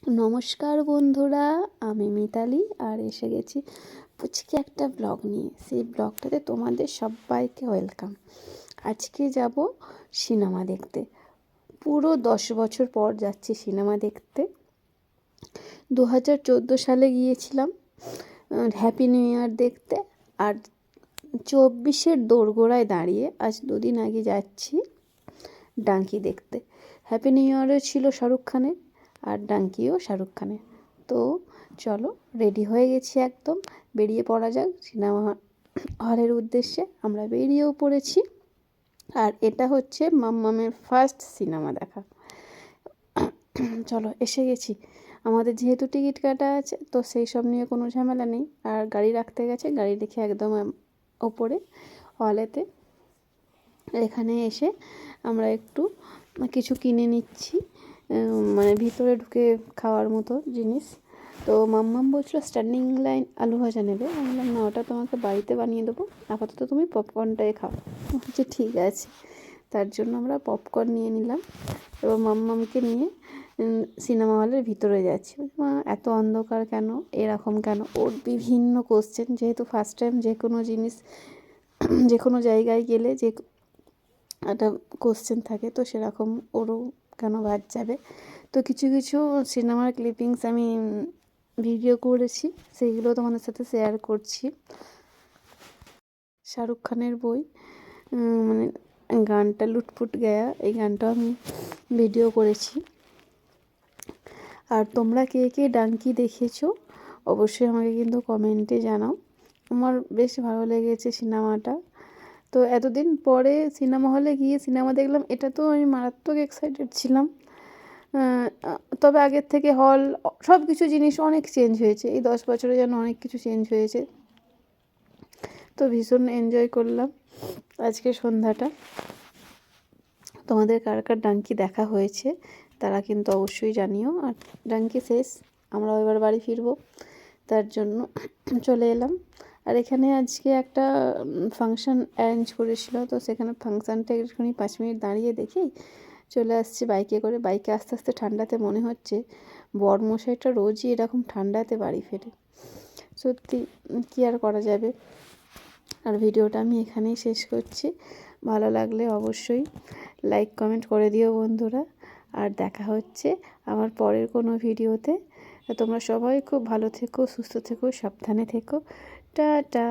নমস্কার বন্ধুরা, আমি মিতালি আর এসে গেছি পুচকে একটা ব্লগ নিয়ে। সেই ব্লগটাতে তোমাদের সবাইকে ওয়েলকাম। আজকে যাব সিনেমা দেখতে। পুরো 10 বছর পর যাচ্ছি সিনেমা দেখতে। 2014 সালে গিয়েছিলাম হ্যাপি নিউ ইয়ার দেখতে, আর 24-এর দোরগোড়ায় দাঁড়িয়ে আজ 2 দিন আগে যাচ্ছি ডাঙ্কি দেখতে। হ্যাপি নিউ ইয়ারও ছিল শাহরুখ খানের, আর ডাঙ্কিও শাহরুখ খানের। তো চলো, রেডি হয়ে গেছি, একদম বেরিয়ে পড়া যাক সিনেমা হলের উদ্দেশ্যে। আমরা বেরিয়েও পড়েছি, আর এটা হচ্ছে মাম্মামের ফার্স্ট সিনেমা দেখা। চলো, এসে গেছি। আমাদের যেহেতু টিকিট কাটা আছে, তো সেই সব নিয়ে কোনো ঝামেলা নেই। আর গাড়ি রাখতে গেছে, গাড়ি রেখে একদম ওপরে হলেতে। এখানে এসে আমরা একটু কিছু কিনে নিচ্ছি, মানে ভিতরে ঢুকে খাওয়ার মতো জিনিস। তো মাম্মাম বলছিল স্ট্যান্ডিং লাইন আলু ভাজা নেবে। আমি বললাম না, ওটা তোমাকে বাড়িতে বানিয়ে দেবো, আপাতত তুমি পপকর্নটাই খাও। হচ্ছে ঠিক আছে। তার জন্য আমরা পপকর্ন নিয়ে নিলাম এবং মাম্মামকে নিয়ে সিনেমা হলের ভিতরে যাচ্ছি। মা, এত অন্ধকার কেন, এরকম কেন? ওর বিভিন্ন কোশ্চেন, যেহেতু ফার্স্ট টাইম যে কোনো জিনিস যে কোনো জায়গায় গেলে যে একটা কোশ্চেন থাকে, তো সেরকম ওরও কেন বাদ যাবে। তো কিছু কিছু সিনেমার ক্লিপিংস আমি ভিডিও করেছি, সেইগুলো তোমাদের সাথে শেয়ার করছি। শাহরুখ খানের বই, মানে গানটা লুটপুট গায়া, এই গানটা আমি ভিডিও করেছি। আর তোমরা কে কে ডাঙ্কি দেখেছো অবশ্যই আমাকে কিন্তু কমেন্টে জানাও। আমার বেশ ভালো লেগেছে সিনেমাটা। তো এতদিন পরে সিনেমা হলে গিয়ে সিনেমা দেখলাম, এটা তো আমি মারাত্মক এক্সাইটেড ছিলাম। তবে আগের থেকে হল সব কিছু জিনিস অনেক চেঞ্জ হয়েছে, এই 10 বছরে যেন অনেক কিছু চেঞ্জ হয়েছে। তো ভীষণ এনজয় করলাম আজকে সন্ধ্যাটা। তোমাদের কার কার ডাঙ্কি দেখা হয়েছে তারা কিন্তু অবশ্যই জানিও। আর ডাঙ্কি শেষ, আমরাও এবার বাড়ি ফিরবো, তার জন্য চলে এলাম। আর এখানে আজকে একটা ফাংশান অ্যারেঞ্জ করেছিল, তো সেখানে ফাংশানটা একটুখানি 5 মিনিট দাঁড়িয়ে দেখেই চলে আসছি বাইকে করে। বাইকে আস্তে আস্তে ঠান্ডাতে মনে হচ্ছে বরমশাইটা রোজই এরকম ঠান্ডাতে বাড়ি ফেরে। সত্যি কী আর করা যাবে। আর ভিডিওটা আমি এখানেই শেষ করছি। ভালো লাগলে অবশ্যই লাইক কমেন্ট করে দিও বন্ধুরা। আর দেখা হচ্ছে আমার পরের কোনো ভিডিওতে। তোমরা সবাই খুব ভালো থেকো, সুস্থ থেকো, সাবধানে থেকো। টাটা।